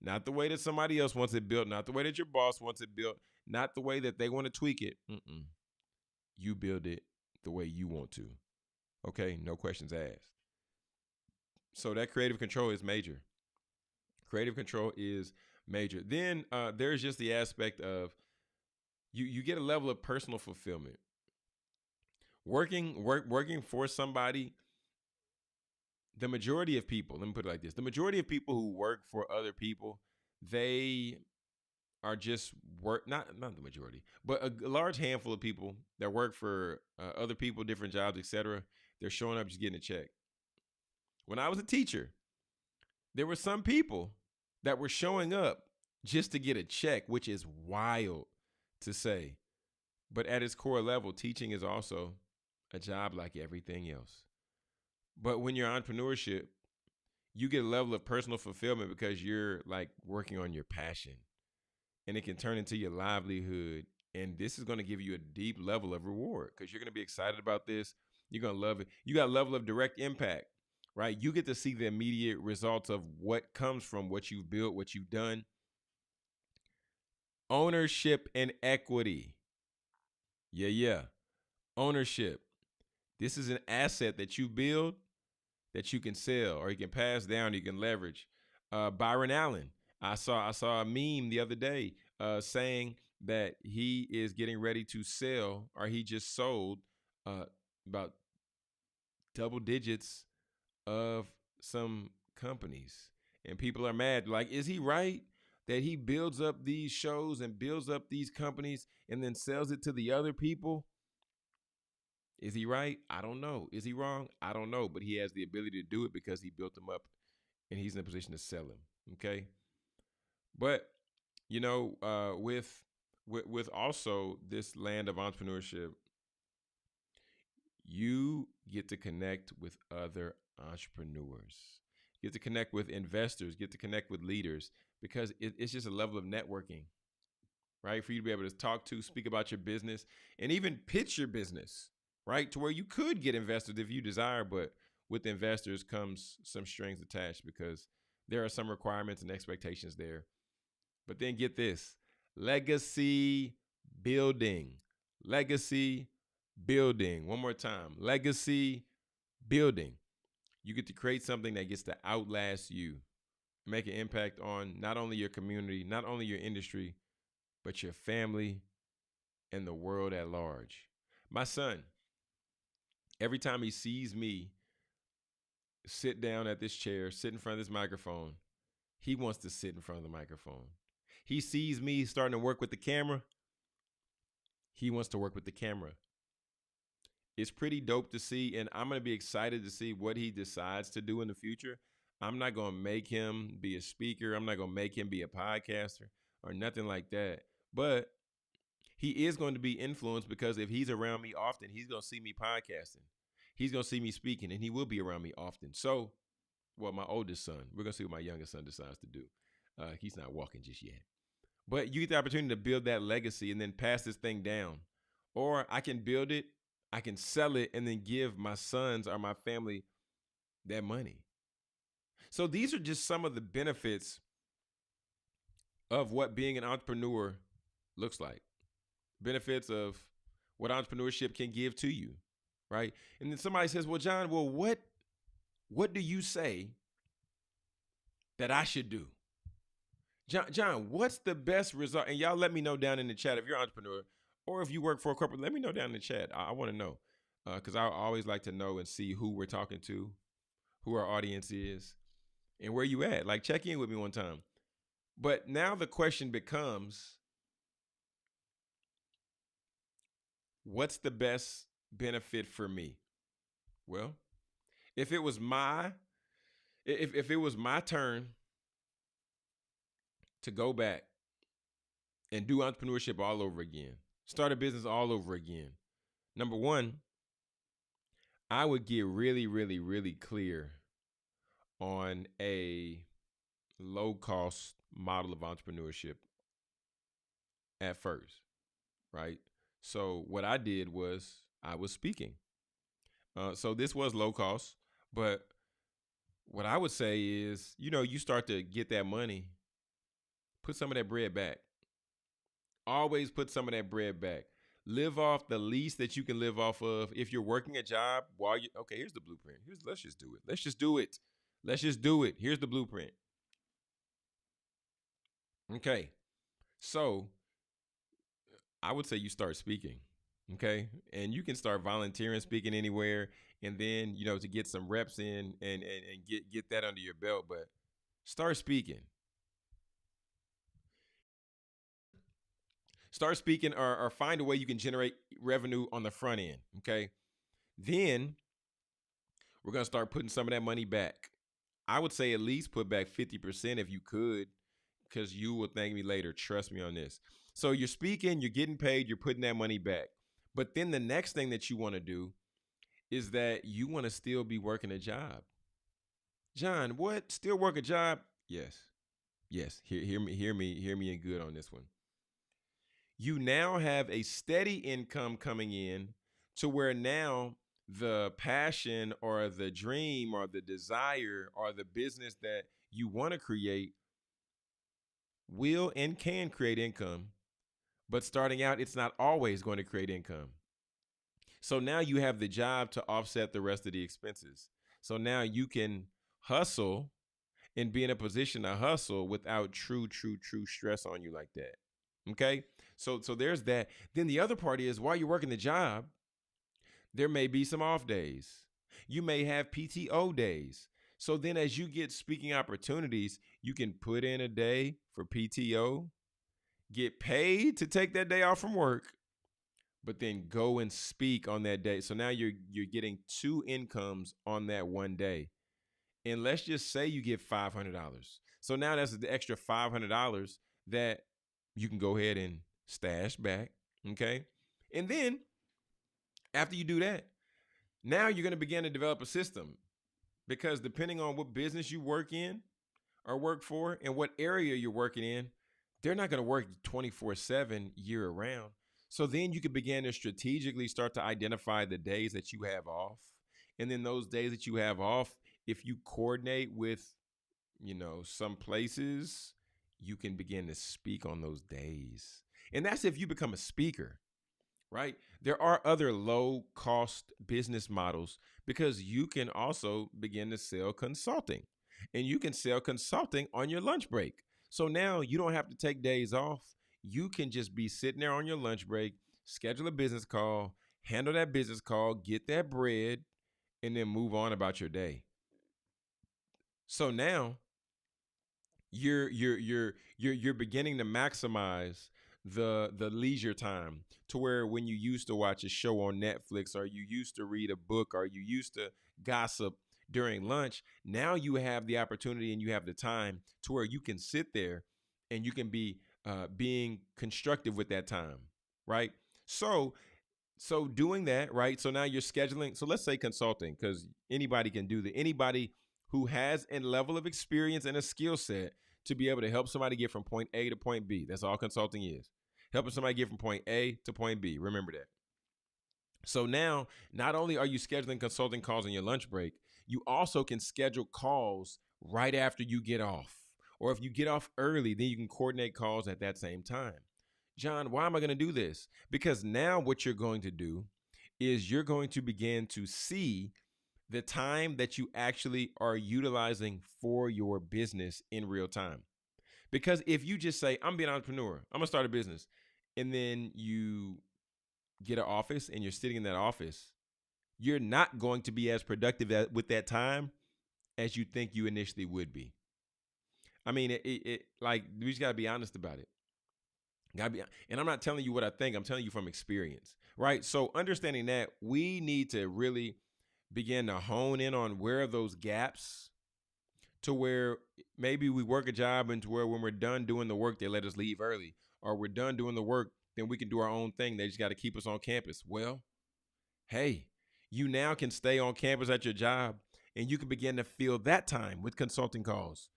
not the way that somebody else wants it built, not the way that your boss wants it built, not the way that they want to tweak it. You build it the way you want to. Okay, no questions asked. So that creative control is major. Creative control is major. Then there's just the aspect of you get a level of personal fulfillment. Working for somebody, the majority of people, let me put it like this, the majority of people who work for other people, they are just not the majority, but a large handful of people that work for other people, different jobs, etc. They're showing up just getting a check. When I was a teacher, there were some people that were showing up just to get a check, which is wild to say. But at its core level, teaching is also a job like everything else. But when you're entrepreneurship, you get a level of personal fulfillment because you're like working on your passion, and it can turn into your livelihood. And this is going to give you a deep level of reward because you're going to be excited about this. You're going to love it. You got a level of direct impact, right? You get to see the immediate results of what comes from what you've built, what you've done. Ownership and equity. Yeah. Ownership. This is an asset that you build that you can sell or you can pass down, you can leverage. Byron Allen. I saw a meme the other day saying that he is getting ready to sell, or he just sold about double digits of some companies. And people are mad. Like, is he right that he builds up these shows and builds up these companies and then sells it to the other people? Is he right? I don't know. Is he wrong? I don't know. But he has the ability to do it because he built them up and he's in a position to sell them. Okay. But, with also this land of entrepreneurship, you get to connect with other entrepreneurs, get to connect with investors, get to connect with leaders, because it's just a level of networking, right? For you to be able to talk to, speak about your business, and even pitch your business, right? To where you could get investors if you desire, but with investors comes some strings attached because there are some requirements and expectations there. But then get this, legacy building, legacy building. One more time, legacy building. You get to create something that gets to outlast you, make an impact on not only your community, not only your industry, but your family and the world at large. My son, every time he sees me sit down at this chair, sit in front of this microphone, he wants to sit in front of the microphone. He sees me starting to work with the camera. He wants to work with the camera. It's pretty dope to see, and I'm going to be excited to see what he decides to do in the future. I'm not going to make him be a speaker. I'm not going to make him be a podcaster or nothing like that. But he is going to be influenced because if he's around me often, he's going to see me podcasting. He's going to see me speaking, and he will be around me often. So, my oldest son, we're going to see what my youngest son decides to do. He's not walking just yet. But you get the opportunity to build that legacy and then pass this thing down. Or I can build it, I can sell it, and then give my sons or my family that money. So these are just some of the benefits of what being an entrepreneur looks like. Benefits of what entrepreneurship can give to you, right? And then somebody says, well, John, what do you say that I should do? John, what's the best result? And y'all let me know down in the chat if you're an entrepreneur or if you work for a corporate. Let me know down in the chat. I want to know because I always like to know and see who we're talking to, who our audience is, and where you at. Like, check in with me one time. But now the question becomes, what's the best benefit for me? Well, if it was my turn to go back and do entrepreneurship all over again, start a business all over again, number one, I would get really, really, really clear on a low cost model of entrepreneurship at first, right? So what I did was I was speaking. So this was low cost, but what I would say is, you start to get that money Put some of that bread back. Always put some of that bread back. Live off the least that you can live off of. If you're working a job while you, okay, here's the blueprint. Let's just do it. Let's just do it. Let's just do it. Here's the blueprint. Okay. So I would say you start speaking. Okay. And you can start volunteering, speaking anywhere. And then, to get some reps in and get that under your belt. But start speaking. Start speaking or find a way you can generate revenue on the front end. Okay. Then we're going to start putting some of that money back. I would say at least put back 50% if you could, because you will thank me later. Trust me on this. So you're speaking, you're getting paid, you're putting that money back. But then the next thing that you want to do is that you want to still be working a job. John, what? Still work a job? Yes. Yes. Hear me in good on this one. You now have a steady income coming in to where now the passion or the dream or the desire or the business that you want to create will and can create income. But starting out, it's not always going to create income. So now you have the job to offset the rest of the expenses. So now you can hustle and be in a position to hustle without true stress on you like that. Okay? So there's that. Then the other part is while you're working the job, there may be some off days. You may have PTO days. So then as you get speaking opportunities, you can put in a day for PTO, get paid to take that day off from work, but then go and speak on that day. So now you're getting two incomes on that one day. And let's just say you get $500. So now that's the extra $500 that you can go ahead and stash back, okay? And then after you do that, now you're going to begin to develop a system, because depending on what business you work in or work for and what area you're working in, they're not going to work 24/7 year round. So then you can begin to strategically start to identify the days that you have off. And then those days that you have off, if you coordinate with, some places, you can begin to speak on those days. And that's if you become a speaker, right? There are other low cost business models, because you can also begin to sell consulting, and you can sell consulting on your lunch break. So now you don't have to take days off. You can just be sitting there on your lunch break, schedule a business call, handle that business call, get that bread, and then move on about your day. So now you're beginning to maximize the leisure time, to where when you used to watch a show on Netflix, or you used to read a book, or you used to gossip during lunch, now you have the opportunity and you have the time to where you can sit there and you can be being constructive with that time, right? So doing that, right? So now you're scheduling. So let's say consulting, because anybody can do that. Anybody who has a level of experience and a skill set to be able to help somebody get from point A to point B. That's all consulting is. Helping somebody get from point A to point B. Remember that. So now, not only are you scheduling consulting calls on your lunch break, you also can schedule calls right after you get off. Or if you get off early, then you can coordinate calls at that same time. John, why am I going to do this? Because now what you're going to do is you're going to begin to see the time that you actually are utilizing for your business in real time. Because if you just say, I'm being an entrepreneur, I'm going to start a business, and then you get an office and you're sitting in that office, you're not going to be as productive with that time as you think you initially would be. I mean, like, we just got to be honest about it. And I'm not telling you what I think, I'm telling you from experience, right? So understanding that, we need to really begin to hone in on where are those gaps, to where maybe we work a job and to where when we're done doing the work, they let us leave early, or we're done doing the work, then we can do our own thing. They just got to keep us on campus. Well, hey, you now can stay on campus at your job, and you can begin to fill that time with consulting calls.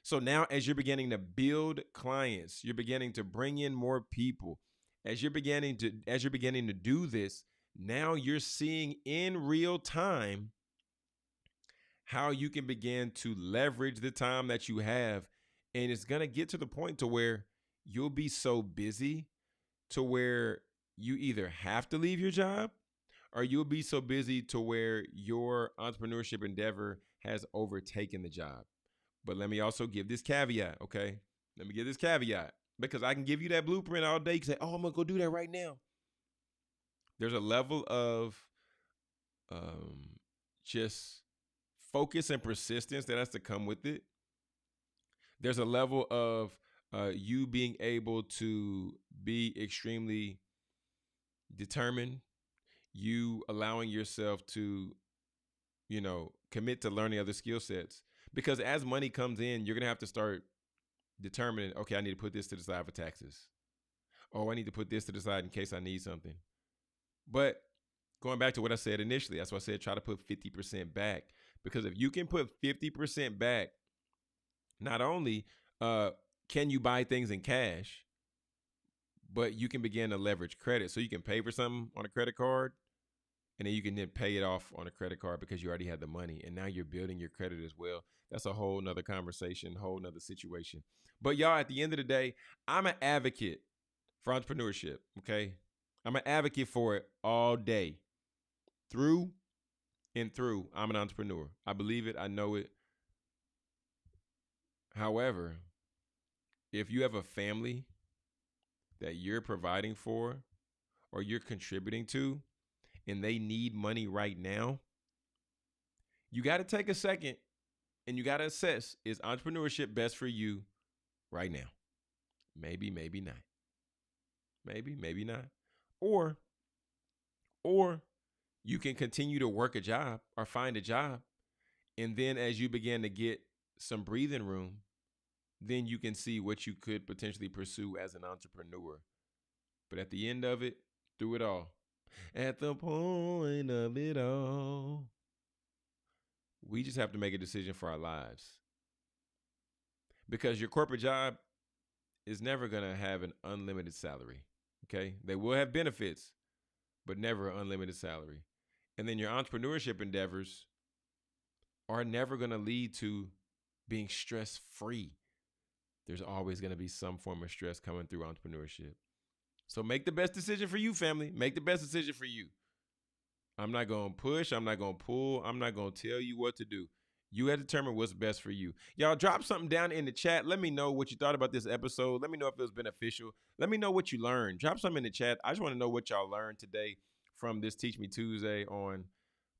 So now as you're beginning to build clients, you're beginning to bring in more people. As you're beginning to do this, now you're seeing in real time how you can begin to leverage the time that you have And it's going to get to the point to where you'll be so busy to where you either have to leave your job or you'll be so busy to where your entrepreneurship endeavor has overtaken the job. But let me also give this caveat, okay? Let me give this caveat because I can give you that blueprint all day. You can say, oh, I'm going to go do that right now. There's a level of just focus and persistence that has to come with it. There's a level of you being able to be extremely determined, you allowing yourself to, commit to learning other skill sets. Because as money comes in, you're going to have to start determining, okay, I need to put this to the side for taxes. Oh, I need to put this to the side in case I need something. But going back to what I said initially, that's why I said try to put 50% back. Because if you can put 50% back, not only can you buy things in cash, but you can begin to leverage credit. So you can pay for something on a credit card, and then you can then pay it off on a credit card because you already had the money. And now you're building your credit as well. That's a whole nother conversation, whole nother situation. But y'all, at the end of the day, I'm an advocate for entrepreneurship, okay? I'm an advocate for it all day. Through and through, I'm an entrepreneur. I believe it. I know it. However, if you have a family that you're providing for or you're contributing to and they need money right now, you got to take a second and you got to assess, is entrepreneurship best for you right now? Maybe, maybe not. Maybe, maybe not. Or you can continue to work a job or find a job. And then as you begin to get some breathing room, then you can see what you could potentially pursue as an entrepreneur. But at the end of it, through it all, at the point of it all, we just have to make a decision for our lives. Because your corporate job is never going to have an unlimited salary, okay? They will have benefits, but never an unlimited salary. And then your entrepreneurship endeavors are never going to lead to being stress-free. There's always going to be some form of stress coming through entrepreneurship. So make the best decision for you, family. Make the best decision for you. I'm not going to push. I'm not going to pull. I'm not going to tell you what to do. You have to determine what's best for you. Y'all drop something down in the chat. Let me know what you thought about this episode. Let me know if it was beneficial. Let me know what you learned. Drop something in the chat. I just want to know what y'all learned today from this Teach Me Tuesday on,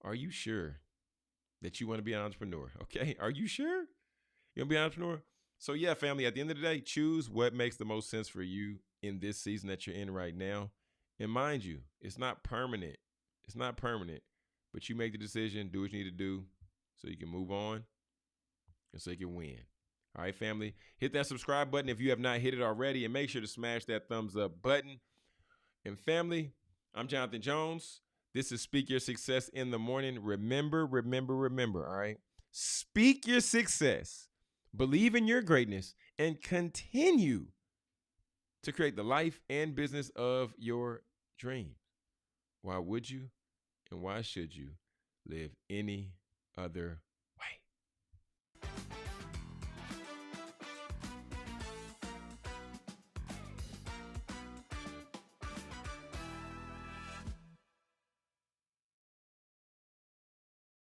are you sure that you want to be an entrepreneur? Okay. Are you sure you want to be an entrepreneur? So yeah, family, at the end of the day, choose what makes the most sense for you in this season that you're in right now. And mind you, it's not permanent. It's not permanent, but you make the decision, do what you need to do so you can move on and so you can win. All right, family, hit that subscribe button if you have not hit it already, and make sure to smash that thumbs up button. And family, I'm Jonathan Jones. This is Speak Your Success in the Morning. Remember, all right? Speak your success, believe in your greatness, and continue to create the life and business of your dreams. Why would you and why should you live any other